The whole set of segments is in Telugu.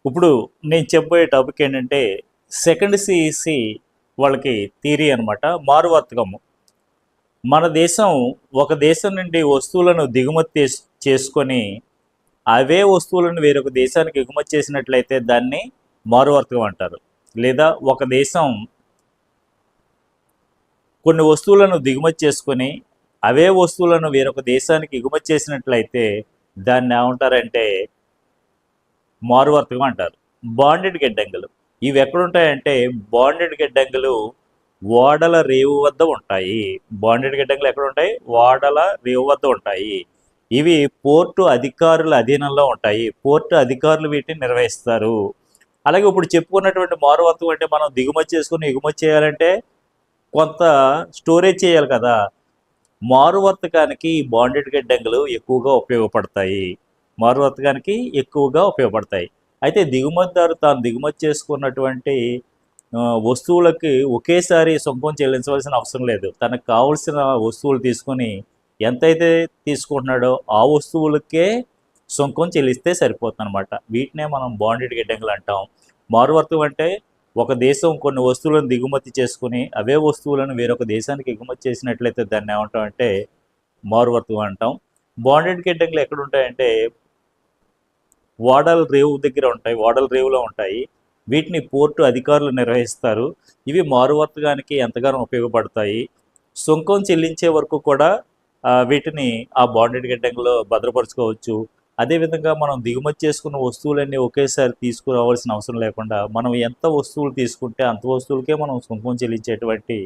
ఇప్పుడు నేను చెప్పబోయే టాపిక్ ఏంటంటే సెకండ్ సిఈసి వాళ్ళకి థియరీ అనమాట. మారువర్తకము. మన దేశం ఒక దేశం నుండి వస్తువులను దిగుమతి చేసుకొని అవే వస్తువులను వేరొక దేశానికి ఎగుమతి చేసినట్లయితే దాన్ని మారువర్తకం అంటారు. లేదా ఒక దేశం కొన్ని వస్తువులను దిగుమతి చేసుకొని అవే వస్తువులను వేరొక దేశానికి ఎగుమతి చేసినట్లయితే దాన్ని ఏమంటారంటే మారువర్తకం అంటారు. బాండెడ్ గిడ్డంగులు ఇవి ఎక్కడుంటాయంటే బాండెడ్ గిడ్డంగులు ఓడల రేవు వద్ద ఉంటాయి. బాండెడ్ గిడ్డంగులు ఎక్కడ ఉంటాయి? ఓడల రేవు వద్ద ఉంటాయి. ఇవి పోర్టు అధికారుల అధీనంలో ఉంటాయి. పోర్టు అధికారులు వీటిని నిర్వహిస్తారు. అలాగే ఇప్పుడు చెప్పుకున్నటువంటి మారువర్తకం అంటే మనం దిగుమతి చేసుకుని ఎగుమతి చేయాలంటే కొంత స్టోరేజ్ చేయాలి కదా. మారువర్తకానికి ఈ బాండెడ్ గిడ్డంగులు ఎక్కువగా ఉపయోగపడతాయి. మారువర్తకానికి ఎక్కువగా ఉపయోగపడతాయి. అయితే దిగుమతిదారు తాను దిగుమతి చేసుకున్నటువంటి వస్తువులకి ఒకేసారి సుంకం చెల్లించవలసిన అవసరం లేదు. తనకు కావలసిన వస్తువులు తీసుకొని ఎంతైతే తీసుకుంటున్నాడో ఆ వస్తువులకే సుంకం చెల్లిస్తే సరిపోతుంది అనమాట. వీటినే మనం బాండెడ్ గిడ్డంగులు అంటాం. మారువర్తకం అంటే ఒక దేశం కొన్ని వస్తువులను దిగుమతి చేసుకుని అవే వస్తువులను వేరొక దేశానికి ఎగుమతి చేసినట్లయితే దాన్ని ఏమంటాం అంటే మారువర్తకం అంటాం. బాండెడ్ గిడ్డంగులు ఎక్కడ ఉంటాయంటే ఓడల రేవు దగ్గర ఉంటాయి. ఓడల రేవులో ఉంటాయి. వీటిని పోర్టు అధికారులు నిర్వహిస్తారు. ఇవి మారువర్తకానికి ఎంతగానో ఉపయోగపడతాయి. సుంకం చెల్లించే వరకు కూడా వీటిని ఆ బాండెడ్ గిడ్డంగులో భద్రపరచుకోవచ్చు. అదేవిధంగా మనం దిగుమతి చేసుకున్న వస్తువులన్నీ ఒకేసారి తీసుకురావాల్సిన అవసరం లేకుండా మనం ఎంత వస్తువులు తీసుకుంటే అంత వస్తువులకే మనం సుంకం చెల్లించేటువంటి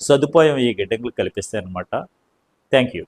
సదుపాయం ఈ గిడ్డంగులు కల్పిస్తాయి అన్నమాట. Thank you.